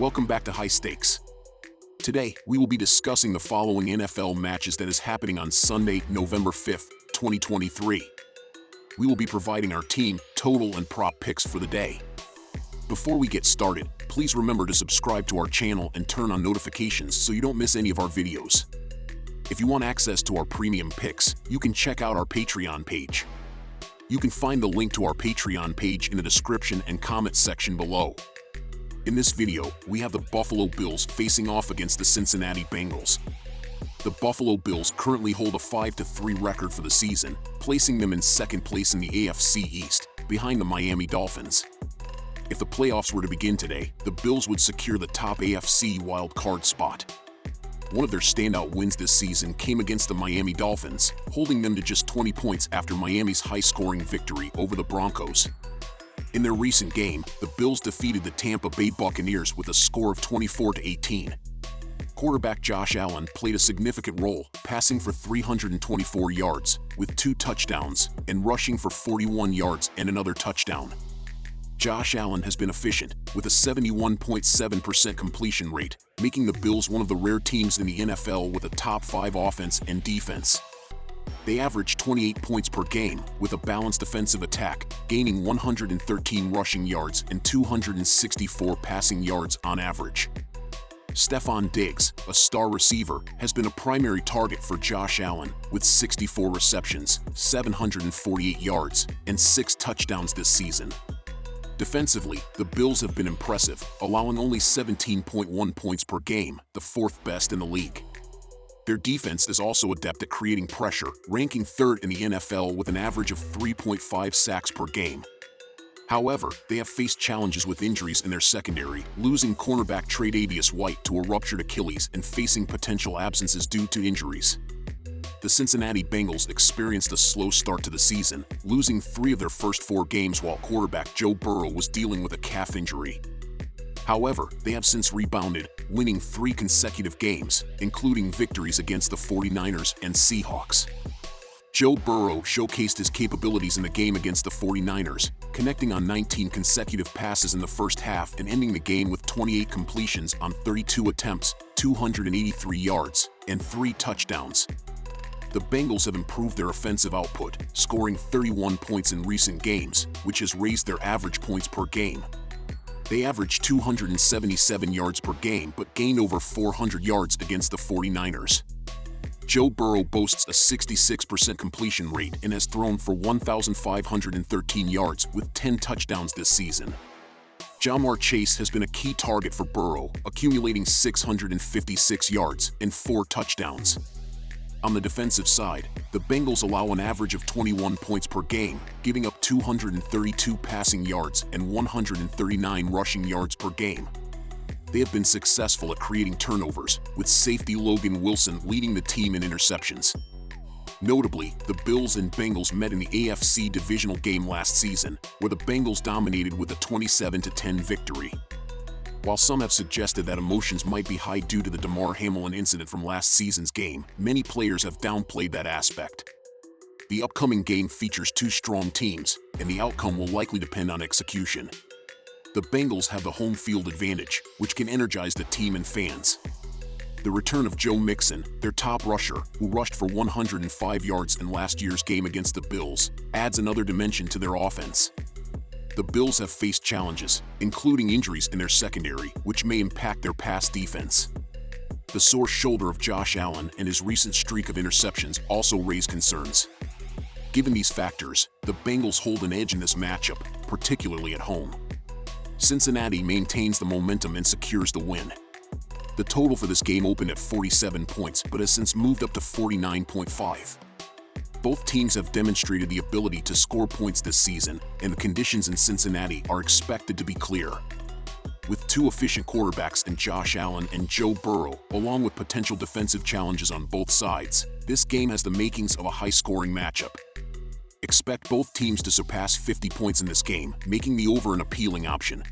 Welcome back to High Stakes. Today, we will be discussing the following NFL matches that is happening on Sunday, November 5th, 2023. We will be providing our team, total, and prop picks for the day. Before we get started, please remember to subscribe to our channel and turn on notifications so you don't miss any of our videos. If you want access to our premium picks, you can check out our Patreon page. You can find the link to our Patreon page in the description and comment section below. In this video, we have the Buffalo Bills facing off against the Cincinnati Bengals. The Buffalo Bills currently hold a 5-3 record for the season, placing them in second place in the AFC East, behind the Miami Dolphins. If the playoffs were to begin today, the Bills would secure the top AFC wildcard spot. One of their standout wins this season came against the Miami Dolphins, holding them to just 20 points after Miami's high-scoring victory over the Broncos. In their recent game, the Bills defeated the Tampa Bay Buccaneers with a score of 24-18. Quarterback Josh Allen played a significant role, passing for 324 yards, with 2 touchdowns, and rushing for 41 yards and another touchdown. Josh Allen has been efficient, with a 71.7% completion rate, making the Bills one of the rare teams in the NFL with a top 5 offense and defense. They average 28 points per game, with a balanced defensive attack, gaining 113 rushing yards and 264 passing yards on average. Stefon Diggs, a star receiver, has been a primary target for Josh Allen, with 64 receptions, 748 yards, and 6 touchdowns this season. Defensively, the Bills have been impressive, allowing only 17.1 points per game, the 4th best in the league. Their defense is also adept at creating pressure, ranking 3rd in the NFL with an average of 3.5 sacks per game. However, they have faced challenges with injuries in their secondary, losing cornerback Tre'Davious White to a ruptured Achilles and facing potential absences due to injuries. The Cincinnati Bengals experienced a slow start to the season, losing 3 of their first 4 games while quarterback Joe Burrow was dealing with a calf injury. However, they have since rebounded, winning 3 consecutive games, including victories against the 49ers and Seahawks. Joe Burrow showcased his capabilities in the game against the 49ers, connecting on 19 consecutive passes in the first half and ending the game with 28 completions on 32 attempts, 283 yards, and 3 touchdowns. The Bengals have improved their offensive output, scoring 31 points in recent games, which has raised their average points per game. They averaged 277 yards per game but gained over 400 yards against the 49ers. Joe Burrow boasts a 66% completion rate and has thrown for 1,513 yards with 10 touchdowns this season. Ja'Marr Chase has been a key target for Burrow, accumulating 656 yards and 4 touchdowns. On the defensive side, the Bengals allow an average of 21 points per game, giving up 232 passing yards and 139 rushing yards per game. They have been successful at creating turnovers, with safety Logan Wilson leading the team in interceptions. Notably, the Bills and Bengals met in the AFC divisional game last season, where the Bengals dominated with a 27-10 victory. While some have suggested that emotions might be high due to the Damar Hamlin incident from last season's game, many players have downplayed that aspect. The upcoming game features 2 strong teams, and the outcome will likely depend on execution. The Bengals have the home field advantage, which can energize the team and fans. The return of Joe Mixon, their top rusher, who rushed for 105 yards in last year's game against the Bills, adds another dimension to their offense. The Bills have faced challenges, including injuries in their secondary, which may impact their pass defense. The sore shoulder of Josh Allen and his recent streak of interceptions also raise concerns. Given these factors, the Bengals hold an edge in this matchup, particularly at home. Cincinnati maintains the momentum and secures the win. The total for this game opened at 47 points but has since moved up to 49.5. Both teams have demonstrated the ability to score points this season, and the conditions in Cincinnati are expected to be clear. With 2 efficient quarterbacks in Josh Allen and Joe Burrow, along with potential defensive challenges on both sides, this game has the makings of a high-scoring matchup. Expect both teams to surpass 50 points in this game, making the over an appealing option.